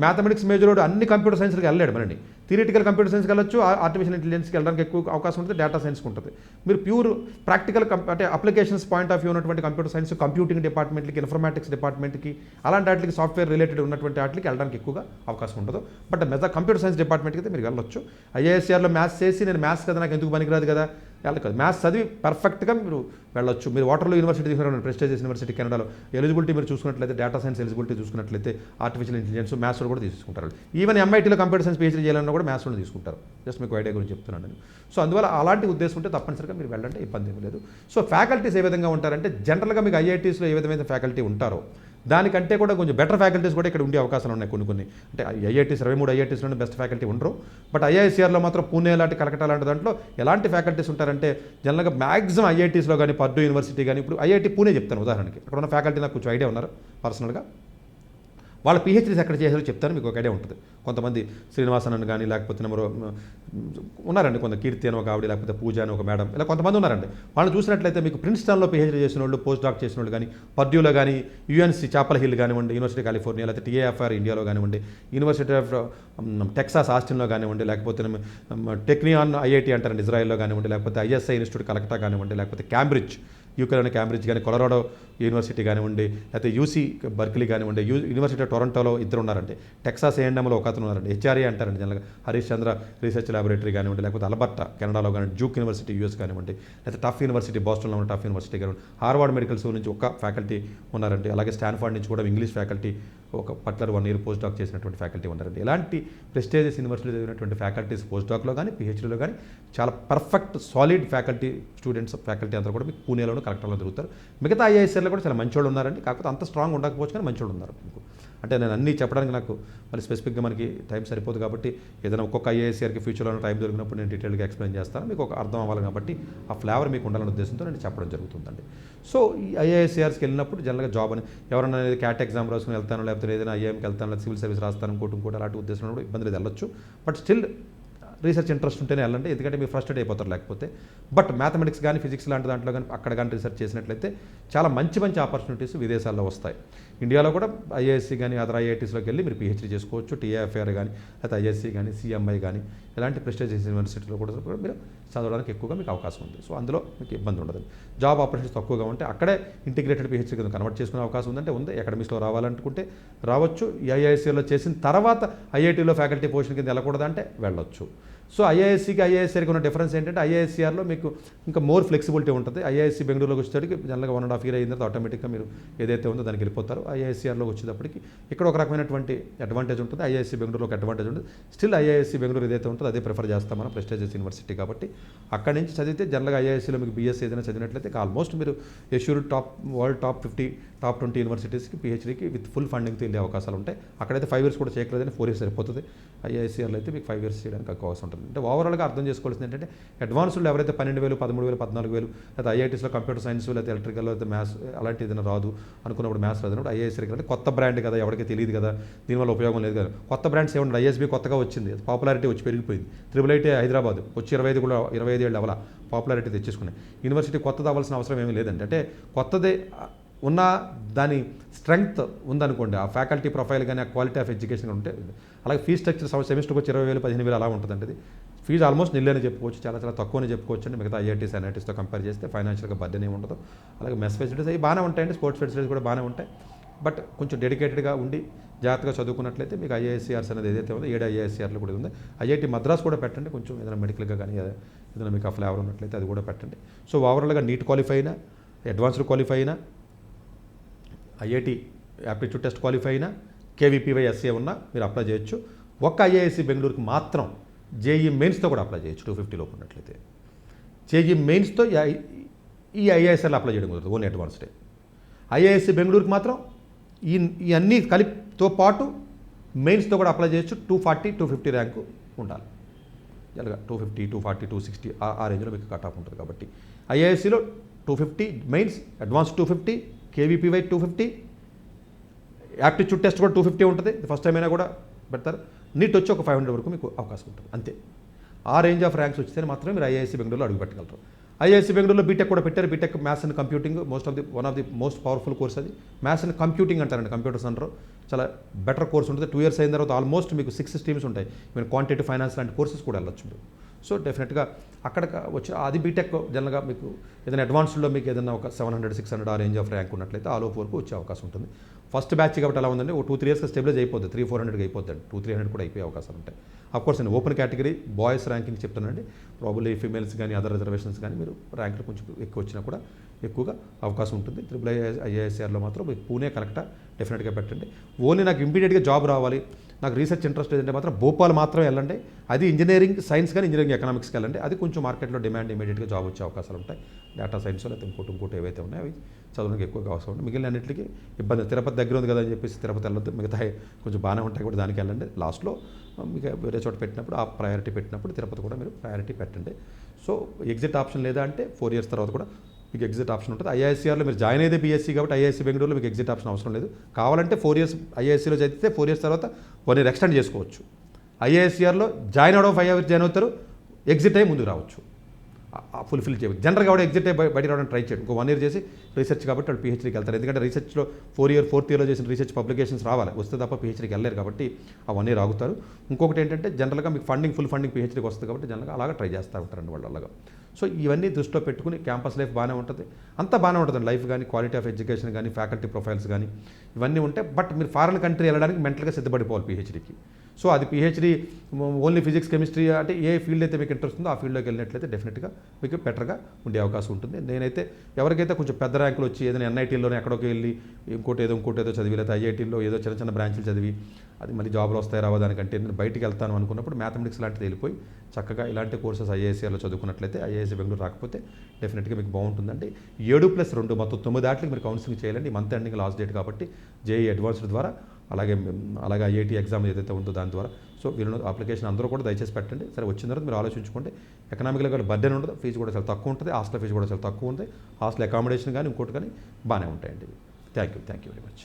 మ్యాథమెటిక్స్ మేజర్ అన్ని కంప్యూటర్ సైన్స్కి వెళ్ళాడు మనండి. థియరిటికల్ కంప్యూటర్ సైన్స్కి వెళ్ళొచ్చు, ఆర్టిఫిషియల్ ఇంటెలిజెన్స్కి వెళ్ళడానికి ఎక్కువ అవకాశం ఉంటుంది, డేటా సైన్స్కి ఉంటుంది. మీరు ప్యూర్ ప్రాక్టికల్ అంటే అప్లికేషన్స్ పాయింట్ ఆఫ్ వ్యూ ఉన్నటువంటి కంప్యూటర్ సైన్స్, కంప్యూటింగ్ డిపార్ట్మెంట్కి, ఇన్ఫర్మాటిక్స్ డిపార్ట్మెంట్కి, అలాంటి వాటికి సాఫ్ట్వేర్ రిలేటెడ్ ఉన్నటువంటి వాటికి వెళ్ళడానికి ఎక్కువగా అవకాశం ఉండదు. బట్ కంప్యూటర్ సైన్స్ డిపార్ట్మెంట్కి అయితే మీరు వెళ్ళొచ్చు. ఐఏఎస్ఆర్లో మ్యాథ్స్ చేసి నేను మ్యాథ్స్ కదా నాకు ఎందుకు పనికిరాదు కదా వెళ్ళదు. మ్యాథ్స్ చదివి పర్ఫెక్ట్గా మీరు వెళ్ళొచ్చు. మీరు వాటర్లో యూనివర్సిటీ తీసుకున్న ప్రెస్టీజియస్ యూనివర్సిటీ కెనడాలో ఎలిజిబిలిటీ మీరు చూసుకున్నట్లయితే, డేటా సైన్స్ ఎలిజిబిలిటీ చూసుకున్నట్లయితే ఆర్టిఫిషియల్ ఇంటెలిజెన్స్ మ్యాథ్స్ కూడా తీసుకుంటారు. ఈవెన్ ఎంఐటీలో కంప్యూటర్ సైన్స్ పిహెచ్డీ చేయాలన్నా కూడా మ్యాథ్స్ తీసుకుంటారు. జస్ట్ మీకు ఐడియా గురించి చెప్తున్నాను నేను. సో అందువల్ల అలాంటి ఉద్దేశం ఉంటే తప్పనిసరిగా మీరు వెళ్ళండి, ఇబ్బంది ఏమీ లేదు. సో ఫ్యాకల్టీస్ ఏ విధంగా ఉంటారంటే, జనరల్గా మీకు ఐఐటీస్లో ఏ విధమైన ఫ్యాకల్టీ ఉంటారో దానికంటే కూడా కొంచెం బెటర్ ఫ్యాకల్టీస్ కూడా ఇక్కడ ఉండే అవకాశాలు ఉన్నాయి కొన్ని. అంటే ఐఐటీస్ 23 ఐఐటీస్లోనే బెస్ట్ ఫ్యాకల్టీ ఉండరు. బట్ ఐఐఎస్ఆర్లో మాత్రం పూణే లాంటి, కలకట్టా లాంటి దాంట్లో ఎలాంటి ఫ్యాకల్టీస్ ఉంటారంటే, జనరల్గా మ్యాక్సిమం ఐఐటీస్లో కానీ, పర్డూ యూనివర్సిటీ కానీ, ఇప్పుడు ఐఐటీ పూణే చెప్తాను ఉదాహరణకి, అక్కడ ఉన్న ఫ్యాకల్టీ నాకు కొంచెం ఐడియా ఉన్నారు పర్సనల్గా. వాళ్ళ పిహెచ్డీస్ ఎక్కడ చేశారో చెప్తాను, మీకు ఒక ఐడియా ఉంటుంది. కొంతమంది శ్రీనివాసన్ అని కానీ, లేకపోతే ఉన్నారండి కొంత కీర్తి అని ఒక ఆవిడ, లేకపోతే పూజ అని ఒక మేడం, ఇలా కొంతమంది ఉన్నారండి. వాళ్ళని చూసినట్లయితే మీకు ప్రిన్స్టన్లో పిహెచ్డీ చేసిన వాళ్ళు, పోస్ట్ డాక్ చేసిన వాళ్ళు కానీ, పర్డ్యూలో కానీ, యుఎన్సీ చాపల్ హిల్ కానివ్వండి, యూనివర్సిటీ కాలిఫోర్నియా, లేకపోతే టీఏఎఫ్ఆర్ ఇండియాలో కానివ్వండి, యూనివర్సిటీ ఆఫ్ టెక్సాస్ ఆస్టిన్లో కానివ్వండి, లేకపోతే టెక్నియాన్ ఐఐటి అంటారండి ఇజ్రాయెల్లో కానివ్వండి, లేకపోతే ఐఎస్ఐ ఇన్స్టిట్యూట్ కలకట్టా కానివ్వండి, లేకపోతే క్యాంబ్రిడ్జ్ యూకేలోని క్యాంబ్రిడ్జ్ కానీ, కొలరాడో యూనివర్సిటీ కానివ్వండి, లేకపోతే యూసీ బర్క్లీ కానివ్వండి, యూనివర్సిటీ ఆఫ్ టొరంటోలో ఇద్దరు ఉన్నారండి, టెక్సాస్ ఏఎండ్ఎంలో ఒక అతను ఉన్నారండి, హెచ్ఆర్ఏ అంటారండి జనరల్గా, హరీష్ చంద్ర రీసెర్చ్ ల్యాబొరేటరీ కానివ్వండి, లేకపోతే అల్బర్టా కెనడాలో కానీ, డ్యూక్ యూనివర్సిటీ యూఎస్ కానివ్వండి, లేకపోతే టఫ్ యూనివర్సిటీ బాస్టన్లో ఉన్న టఫ్ యూనివర్సిటీ కానివ్వండి, హార్వర్డ్ మెడికల్ స్కూల్ నుంచి ఒక ఫ్యాకల్టీ ఉన్నారండి, అలాగే స్టాన్ఫర్డ్ నుంచి కూడా ఇంగ్లీష్ ఫ్యాకల్టీ ఒక పట్లర్ 1 ఇయర్ పోస్ట్ డాక్ చేసినటువంటి ఫ్యాకల్టీ ఉన్నారండి. ఇలాంటి ప్రెస్టీజియస్ యూనివర్సిటీలో చదివినటువంటి ఫ్యాకల్టీస్ పోస్ట్ డాక్లో కానీ, పిహెచ్డీలో కానీ చాలా పర్ఫెక్ట్ సాలిడ్ ఫ్యాకల్టీ ఫ్యాకల్టీ అంతా కూడా మీకు పూణేలోను, కలెక్టర్లో దొరుకుతారు. మిగతా ఐఐఎస్ఆర్లో కూడా చాలా మంచోళ్ళు ఉన్నారండి, కాకపోతే అంత స్ట్రాంగ్ ఉండకపోవచ్చు కానీ మంచోళ్ళు ఉన్నారు మీకు. అంటే నేను అన్నీ చెప్పడానికి నాకు మళ్ళీ స్పెసిఫిక్గా మనకి టైం సరిపోదు కాబట్టి, ఏదైనా ఒక్కొక్క ఐఏఎస్ఆర్కి ఫ్యూచర్లో టైం దొరికినప్పుడు నేను డీటెయిల్గా ఎక్స్ప్లెయిన్ చేస్తాను, మీకు ఒక అర్థం అవ్వాలి కాబట్టి ఆ ఫ్లేవర్ మీకు ఉండాలనే ఉద్దేశంతో నేను చెప్పడం జరుగుతుందండి. సో ఈ ఐఏఎస్ఆర్స్కి వెళ్ళినప్పుడు జనరల్గా జాబ్ అని ఎవరైనా క్యాట్ ఎగ్జామ్ రాసుకుని వెళ్తాను, లేకపోతే ఏదైనా ఐఏఎంకి వెళ్తాను, లేకపోతే సివిల్ సర్వీస్ రాస్తాను, ఇంకోటి అలాంటి ఉద్దేశంలో కూడా ఇబ్బంది లేదు, వెళ్ళొచ్చు. బట్ స్టిల్ రీసెర్చ్ ఇంట్రెస్ట్ ఉంటేనే వెళ్ళండి, ఎందుకంటే మీరు ఫ్రస్ట్రేట్ అయిపోతారు లేకపోతే. బట్ మ్యాథమెటిక్స్ కానీ, ఫిజిక్స్ లాంటి దాంట్లో కానీ అక్కడ కానీ రీసెర్చ్ చేసినట్లయితే చాలా మంచి ఆపర్చునిటీస్ విదేశాల్లో వస్తాయి. ఇండియాలో కూడా ఐఏఎస్సీ కానీ, అదర్ ఐఐటీస్లోకి వెళ్ళి మీరు పిహెచ్డీ చేసుకోవచ్చు, టీఏఎఫ్ఆర్ కానీ, లేకపోతే ఐఎస్సీ కానీ, సిఎంఐ కానీ, ఇలాంటి ప్రెస్టీజియస్ యూనివర్సిటీలో కూడా మీరు చదవడానికి ఎక్కువగా మీకు అవకాశం ఉంది. సో అందులో మీకు ఇబ్బంది ఉండదు. జాబ్ ఆపర్చునిటీస్ తక్కువగా ఉంటే అక్కడే ఇంటిగ్రేటెడ్ పిహెచ్డీ కింద కన్వర్ట్ చేసుకునే అవకాశం ఉందంటే ఉంది. అకాడమీస్లో రావాలనుకుంటే రావచ్చు. ఈ ఐఐఎస్సీలో చేసిన తర్వాత ఐఐటీలో ఫ్యాకల్టీ పొజిషన్ కింద వెళ్ళకూడదంటే వెళ్ళొచ్చు. సో ఐఐఎస్సీకి ఐఐఎస్సీకి ఉన్న డిఫరెన్స్ ఏంటంటే ఐఐఎస్సీఆర్లో మీకు ఇంకా మోర్ ఫ్లెక్సిబిలిటీ ఉంటుంది. ఐఐఎస్సీ బెంగళూరులోకి వచ్చేటప్పటికి జనరల్గా 1.5 year అయిన తర్వాత ఆటోమేటిక్గా మీరు ఏదైతే ఉందో దానికి వెళ్ళిపోతారు. ఐఐఎస్సీఆర్లోకి వచ్చేటప్పటికి ఇక్కడ ఒక రకమైనటువంటి అడ్వాంటేజ్ ఉంటుంది. ఐఐఎస్సీ బెంగళూరులో ఒక అడ్వాంటేజ్ ఉంటుంది. స్టిల్ ఐఐఎస్సీ బెంగళూరు ఏదైతే ఉంటుందో అదే ప్రిఫర్ చేస్తాం మనం, ప్రెస్టీజియస్ యూనివర్సిటీ కాబట్టి. అక్కడి నుంచి చదివితే జనరల్గా ఐఐఎస్సీలో మీకు బీఎస్సీ ఏదైనా చదివినట్లయితే ఆల్మోస్ట్ మీరు ఎష్యూర్డ్ వరల్డ్ టాప్ 50 టాప్ 20 యూనివర్సిటీస్కి పిహెచ్డీకి విత్ ఫుల్ ఫండింగ్తో వెళ్ళే అవకాశాలు ఉంటాయి. అక్కడైతే 5 years కూడా చేయట్లేదని 4 years సరిపోతుంది. ఐఐఎస్సీఆర్లో అయితే మీకు 5 years చేయడానికి అవకాశం ఉంటుంది. అంటే ఓవరాల్గా అర్థం చేసుకోవాల్సింది ఏంటంటే అడ్వాన్స్డ్లో ఎవరైతే 12,000, 13,000, 14,000 లేదా ఐఐటీస్లో కంప్యూటర్ సైన్స్ లేదా ఎలక్ట్రికల్ లేదా మ్యాథ్స్ అలాంటి ఏదైనా రాదు అనుకున్నప్పుడు మ్యాథ్స్ రాదు ఐఐఎస్సీకి అంటే కొత్త బ్రాండ్ కదా, ఎవరికి తెలియదు కదా, దీనివల్ల ఉపయోగం లేదు కదా. కొత్త బ్రాండ్స్ ఏమన్నా ఐఎస్బీ కొత్తగా వచ్చింది, పాపులారిటీ వచ్చి పెరిగిపోయింది. IIIT హైదరాబాద్ వచ్చి 25 ఏళ్ళు అవలా పాపులారిటీ తెచ్చేసుకున్నాయి. యూనివర్సిటీ కొత్తది అవ్వాల్సిన అవసరం ఏమీ లేదండి. అంటే కొత్తదే ఉన్న దాని స్ట్రెంగ్త్ ఉందనుకోండి, ఆ ఫ్యాకల్టీ ప్రొఫైల్ కానీ ఆ క్వాలిటీ ఆఫ్ ఎడ్యుకేషన్ ఉంటే. అలాగే ఫీజ్ స్ట్రక్చర్ సెమిస్టర్కి వచ్చి 20,000, 15,000 అలా ఉంటుందండి. అది ఫీజు ఆల్మోస్ట్ నిల్ అని చెప్పుకోవచ్చు, చాలా చాలా తక్కువని చెప్పుకోవచ్చు అండి. మిగతా ఐఐటీస్ ఎన్ఐటీస్తో కంపేర్ చేస్తే ఫైనాన్షియల్గా బర్డెన్ ఏమి ఉండదు. అలాగే మెస్ ఫెసిలిటీస్ అవి బాగానే ఉంటాయండి, స్పోర్ట్స్ ఫెసిలిటీస్ కూడా బాగానే ఉంటాయి. బట్ కొంచెం డెడికేటెడ్గా ఉండి జాగ్రత్తగా చదువుకున్నట్లయితే మీకు ఐఐఎస్సీఆర్స్ అనేది ఏదైతే ఉందో 7 ఐఐఎస్సీఆర్లు కూడా ఉంది. ఐఐటీ మద్రాస్ కూడా పెట్టండి, కొంచెం ఏదైనా మెడికల్గా కానీ ఏదైనా మీకు ఆ ఫ్లేవర్ ఉన్నట్లయితే అది కూడా పెట్టండి. సో ఓవరాల్గా నీట్ క్వాలిఫై అయినా, అడ్వాన్స్డ్ క్వాలిఫై అయినా, ఐఐటీ యాప్టిట్యూడ్ టెస్ట్ క్వాలిఫై అయినా, కేవీపీవై ఎస్ఏ ఉన్నా మీరు అప్లై చేయొచ్చు. ఒక్క ఐఐఎస్సీ బెంగళూరుకి మాత్రం జేఈ మెయిన్స్తో కూడా అప్లై చేయొచ్చు 250 లోపు ఉన్నట్లయితే. జేఈ మెయిన్స్తో ఈ ఐఐఎస్ఆర్లో అప్లై చేయడం కుదరదు, ఓన్లీ అడ్వాన్స్డే. ఐఐఎస్సీ బెంగళూరుకి మాత్రం ఈ అన్ని కలిపితో పాటు మెయిన్స్తో కూడా అప్లై చేయొచ్చు. 240, 250 ర్యాంకు ఉండాలి. జనరల్గా 250, 240, 260 ఆ రేంజ్లో మీకు కట్ ఆఫ్ ఉంటుంది. కాబట్టి ఐఐఎస్సీలో 250 mains, advance 250, KVPY 250, aptitude test కూడా 250 ఉంటుంది. ఫస్ట్ టైం అయినా కూడా పెడతారు. నీట్ వచ్చి ఒక 500 వరకు మీకు అవకాశం ఉంటుంది అంతే. ఆ రేంజ్ ఆఫ్ ర్యాంక్స్ వచ్చితే మాత్రమే మీరు ఐఐఎస్సీ బెంగళూరులో అడుగు పెట్టగలరు. ఐఐఎస్సీ బెంగళూరులో బీటెక్ కూడా పెట్టారు. B Tech maths and computing one of the most powerful course అది. మ్యాథ్స్ అండ్ కంప్యూటింగ్ అంటారండి, కంప్యూటర్స్ అంటారు. చాలా బెటర్ కోర్స్ ఉంటుంది. 2 years అయిన తర్వాత ఆల్మోస్ట్ మీకు 6 streams ఉంటాయి. మీరు క్వాంటిటీ ఫైనాన్స్ లాంటి కోర్సెస్ కూడా వెళ్ళొచ్చు మీరు. సో డెఫినెట్గా అక్కడ వచ్చి అది బీటెక్ జనరల్గా మీకు ఏదైనా అడ్వాన్స్డ్లో మీకు ఏదైనా ఒక 700, 600 ఆ రేంజ్ ఆఫ్ ర్యాంక్ ఉన్నట్లయితే ఆ లోపు వరకు వచ్చే అవకాశం ఉంటుంది. ఫస్ట్ బ్యాచ్ కాబట్టి అలా ఉందండి. 2-3 yearsకి స్టెబిలైజ్ అయిపోతుంది. 300-400 అయిపోతుంది. 200-300 కూడా అయిపోయే అవకాశాలు ఉంటాయి. అఫ్కోర్స్ నేను ఓపెన్ కేటగిరీ బాయ్స్ ర్యాంకింగ్ చెప్తానండి. ప్రాబబ్లీ ఫీమేల్స్ కానీ అదర్ రిజర్వేషన్స్ కానీ మీరు ర్యాంకులు కొంచెం ఎక్కువ వచ్చినా కూడా ఎక్కువగా అవకాశం ఉంటుంది. IISCRలో మాత్రం మీకు పూణే కలెక్టర్ డెఫినెట్గా పెట్టండి. ఓన్లీ నాకు ఇమీడియట్గా జాబ్ రావాలి, నాకు రీసెర్చ్ ఇంట్రెస్ట్ లేదంటే మాత్రం భోపాల్ మాత్రం వెళ్ళండి. అది ఇంజనీరింగ్ సైన్స్ కానీ ఇంజనీరింగ్ ఎకనామిక్స్కి వెళ్ళండి. అది కొంచెం మార్కెట్లో డిమాండ్ ఇమీడియట్గా జాబ్ వచ్చే అవకాశాలు ఉంటాయి. డేటా సైన్స్ లేకపోతే ఇంకోటి ఏవైతే ఉన్నాయో అవి చదవడానికి ఎక్కువగా అవసరం ఉంటుంది. మిగిలిన అన్నింటికి ఇబ్బంది. తిరుపతి దగ్గర ఉంది కదా అని చెప్పేసి తిరుపతి వెళ్ళొద్దు. మిగతా కొంచెం బాగానే ఉంటాయి కూడా, దానికి వెళ్ళండి. లాస్ట్లో మీకు వేరే చోట పెట్టినప్పుడు ఆ ప్రయారిటీ పెట్టినప్పుడు తిరుపతి కూడా మీరు ప్రయారిటీ పెట్టండి. సో ఎగ్జిట్ ఆప్షన్ లేదా అంటే 4 years తర్వాత కూడా మీకు ఎగ్జిట్ ఆప్షన్ ఉంటుంది. ఐఐఎస్సీఆర్లో మీరు జాయిన్ అయితే బీఎస్సీ కాబట్టి ఐఐఎస్సీ బెంగళూరులో మీకు ఎగ్జిట్ ఆప్షన్ అవసరం లేదు. కావాలంటే 4 years ఐఐఎస్సీలో చదివితే 4 years తర్వాత 1 year ఎక్స్టెండ్ చేసుకోవచ్చు. ఐఐఎస్సీఆర్లో జాయిన్ అవడం 5 years జాయిన్ అవుతారు, ఎగ్జిట్ అయ్యి ముందుకు రావచ్చు. ఫుల్ఫిల్ చేయవచ్చు. జనరల్గా కూడా ఎగ్జిట్ అయ్యి బయట రావడానికి ట్రై చేయడం. ఇంకో 1 year చేసి రీసెర్చ్ కాబట్టి వాళ్ళు పిహెచ్డీకి వెళ్తారు. ఎందుకంటే రీసెర్చ్లో 4th yearలో చేసిన రీసెర్చ్ పబ్లికేషన్స్ రావాలి, వస్తే తప్ప పిహెచ్డీకి వెళ్ళలేరు కాబట్టి ఆ 1 year ఆగుతారు. ఇంకొకటి ఏంటంటే జనరల్గా మీకు ఫుల్ ఫండింగ్ పిహెచ్డీకి వస్తుంది కాబట్టి జనరల్గా అలాగా ట్రై చేస్తూ ఉంటారండి వాళ్ళు అలాగా. సో ఇవన్నీ దృష్టిలో పెట్టుకుని క్యాంపస్ లైఫ్ బాగానే ఉంటుంది, అంతా బాగానే ఉంటుందండి. లైఫ్ కానీ, క్వాలిటీ ఆఫ్ ఎడ్యుకేషన్ కానీ, ఫ్యాకల్టీ ప్రొఫైల్స్ కానీ ఇవన్నీ ఉంటాయి. బట్ మీరు ఫారెన్ కంట్రీ వెళ్ళడానికి మెంటల్గా సిద్ధపడిపోవాలి పిహెచ్డీకి. సో అది పిహెచ్డీ ఓన్లీ ఫిజిక్స్, కెమిస్ట్రీ అంటే ఏ ఫీల్డ్ అయితే మీకు ఇంట్రెస్ట్ ఉందో ఆ ఫీల్డ్లోకి వెళ్ళినట్లయితే డెఫినెట్గా మీకు బెటర్గా ఉండే అవకాశం ఉంటుంది. నేనైతే ఎవరికైతే కొంచెం పెద్ద ర్యాంకులు వచ్చి ఏదైనా ఎన్ఐటీలోనే ఎక్కడికి వెళ్ళి ఇంకోటి ఏదో చదివి, లేదా ఐఐటీలో ఏదో చిన్న బ్రాంచ్లు చదివి అది మళ్ళీ జాబ్లు వస్తాయి రావా దానికంటే నేను బయటికి వెళ్తాను అనుకున్నప్పుడు మ్యాథమెటిక్స్ లాంటిది వెళ్ళిపోయి చక్కగా ఇలాంటి కోర్సెస్ ఐఐఎస్సీఆర్లో చదువుకున్నట్లయితే ఐఐఎస్సీ బెంగళూరు రాకపోతే డెఫినెట్గా మీకు బాగుంటుందండి. 7+2 మొత్తం 9 దాటికి మీరు కౌన్సిలింగ్ చేయాలండి. ఈ మంత్ ఎండింగ్ లాస్ట్ డేట్ కాబట్టి జేఈ అడ్వాన్స్డ్ ద్వారా అలాగే ఐఐటీ ఎగ్జామ్ ఏదైతే ఉందో దాని ద్వారా. సో వీళ్ళు అప్లికేషన్ అందరూ కూడా దయచేసి పెట్టండి. సరే వచ్చిన తర్వాత మీరు ఆలోచించుకోండి. ఎకనామికల్గా బర్డెన్ ఉండదు, ఫీజు కూడా చాలా తక్కువ ఉంటుంది, హాస్టల్ ఫీజు కూడా చాలా తక్కువ ఉంది, హాస్టల్ అకామిడేషన్ కానీ ఇంకోటి కానీ బాగానే ఉంటాయండి. Thank you very much.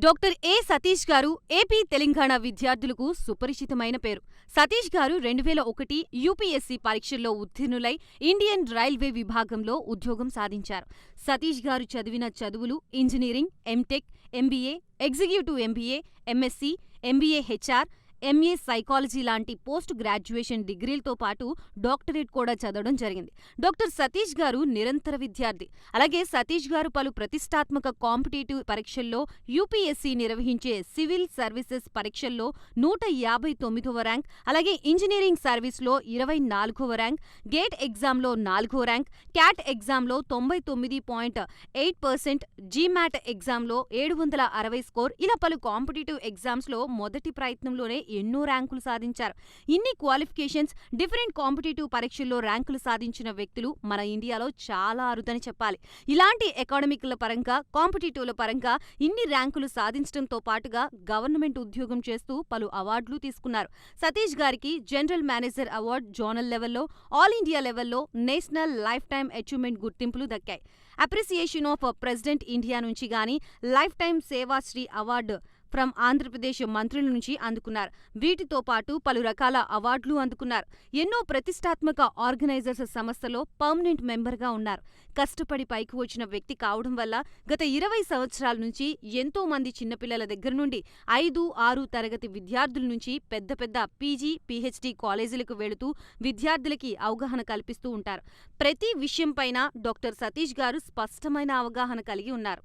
Doctor ఏ సతీష్ గారు ఏపీ తెలంగాణ విద్యార్థులకు సుపరిచితమైన పేరు. సతీష్ గారు 2001 యూపీఎస్సీ పరీక్షల్లో ఉత్తీర్ణులై ఇండియన్ రైల్వే విభాగంలో ఉద్యోగం సాధించారు. సతీష్ గారు చదివిన చదువులు engineering, M Tech, MBA, executive MBA, MSc, MBA HR, MA psychology లాంటి పోస్ట్ గ్రాడ్యుయేషన్ డిగ్రీలతో పాటు డాక్టరేట్ కూడా చదవడం జరిగింది. డాక్టర్ సతీష్ గారు నిరంతర విద్యార్థి. అలాగే సతీష్ గారు పలు ప్రతిష్టాత్మక కాంపిటేటివ్ పరీక్షల్లో, యూపీఎస్సీ నిర్వహించే సివిల్ సర్వీసెస్ పరీక్షల్లో 159వ ర్యాంక్, అలాగే ఇంజనీరింగ్ సర్వీస్లో 24వ ర్యాంక్, గేట్ ఎగ్జామ్లో 4వ ర్యాంక్, క్యాట్ ఎగ్జామ్లో 99.8%, జీమాట్ ఎగ్జామ్లో 760 స్కోర్, ఇలా పలు కాంపిటేటివ్ ఎగ్జామ్స్లో మొదటి ప్రయత్నంలోనే ఎన్నో ర్యాంకులు సాధించారు. ఇన్ని క్వాలిఫికేషన్స్, డిఫరెంట్ కాంపిటేటివ్ పరీక్షల్లో ర్యాంకులు సాధించిన వ్యక్తులు మన ఇండియాలో చాలా అరుదని చెప్పాలి. ఇలాంటి అకాడమిక్ల పరంగా, కాంపిటేటివ్ల పరంగా ఇన్ని ర్యాంకులు సాధించడంతో పాటుగా గవర్నమెంట్ ఉద్యోగం చేస్తూ పలు అవార్డులు తీసుకున్నారు. సతీష్ గారికి జనరల్ మేనేజర్ అవార్డు జోనల్ లెవెల్లో, ఆల్ ఇండియా లెవెల్లో నేషనల్ లైఫ్ టైమ్ అచీవ్మెంట్ గుర్తింపులు దక్కాయి. అప్రిసియేషన్ ఆఫ్ ప్రెసిడెంట్ ఇండియా నుంచి గానీ life time Sevashri award from Andhra Pradesh మంత్రుల నుంచి అందుకున్నారు. వీటితో పాటు పలు రకాల అవార్డులు అందుకున్నారు. ఎన్నో ప్రతిష్టాత్మక ఆర్గనైజర్స్ సంస్థలో పర్మనెంట్ మెంబర్గా ఉన్నారు. కష్టపడి పైకి వచ్చిన వ్యక్తి కావడం వల్ల గత 20 సంవత్సరాల నుంచి ఎంతో మంది చిన్నపిల్లల దగ్గర నుండి 5, 6 తరగతి విద్యార్థుల నుంచి పెద్ద పెద్ద పీజీ, పీహెచ్డీ కాలేజీలకు వెళుతూ విద్యార్థులకి అవగాహన కల్పిస్తూ ఉంటారు. ప్రతి విషయంపైన డాక్టర్ సతీష్ గారు స్పష్టమైన అవగాహన కలిగి ఉన్నారు.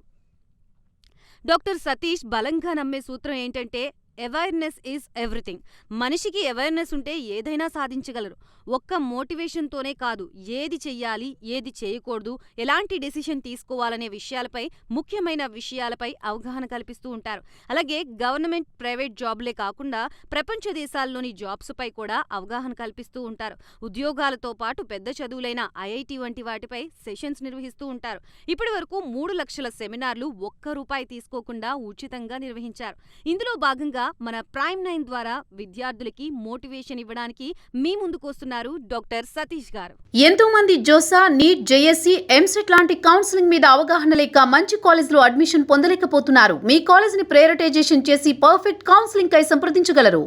డాక్టర్ సతీష్ బలంగా నమ్మే సూత్రం ఏంటంటే అవేర్నెస్ ఈజ్ ఎవ్రీథింగ్. మనిషికి అవేర్నెస్ ఉంటే ఏదైనా సాధించగలరు. ఒక్క మోటివేషన్తోనే కాదు, ఏది చెయ్యాలి, ఏది చేయకూడదు, ఎలాంటి డెసిషన్ తీసుకోవాలనే విషయాలపై, ముఖ్యమైన విషయాలపై అవగాహన కల్పిస్తూ ఉంటారు. అలాగే గవర్నమెంట్, ప్రైవేట్ జాబ్లే కాకుండా ప్రపంచ దేశాల్లోని జాబ్స్పై కూడా అవగాహన కల్పిస్తూ ఉంటారు. ఉద్యోగాలతో పాటు పెద్ద చదువులైన ఐఐటి వంటి వాటిపై సెషన్స్ నిర్వహిస్తూ ఉంటారు. ఇప్పటి వరకు 3 లక్షల సెమినార్లు ₹1 తీసుకోకుండా ఉచితంగా నిర్వహించారు. ఇందులో భాగంగా మన ప్రైమ్ 9 ద్వారా విద్యార్థులకి మోటివేషన్ ఇవ్వడానికి మీ ముందుకొస్తున్నారు డాక్టర్ సతీష్ గారు. ఎంతో మంది జోసా, నీట్, జేఎస్సీ, ఎంసెట్ లాంటి కౌన్సిలింగ్ మీద అవగాహన లేక మంచి కాలేజ్లో అడ్మిషన్ పొందలేకపోతున్నారు. మీ కాలేజీని ప్రయారిటైజేషన్ చేసి పర్ఫెక్ట్ కౌన్సిలింగ్ కై సంప్రదించగలరు.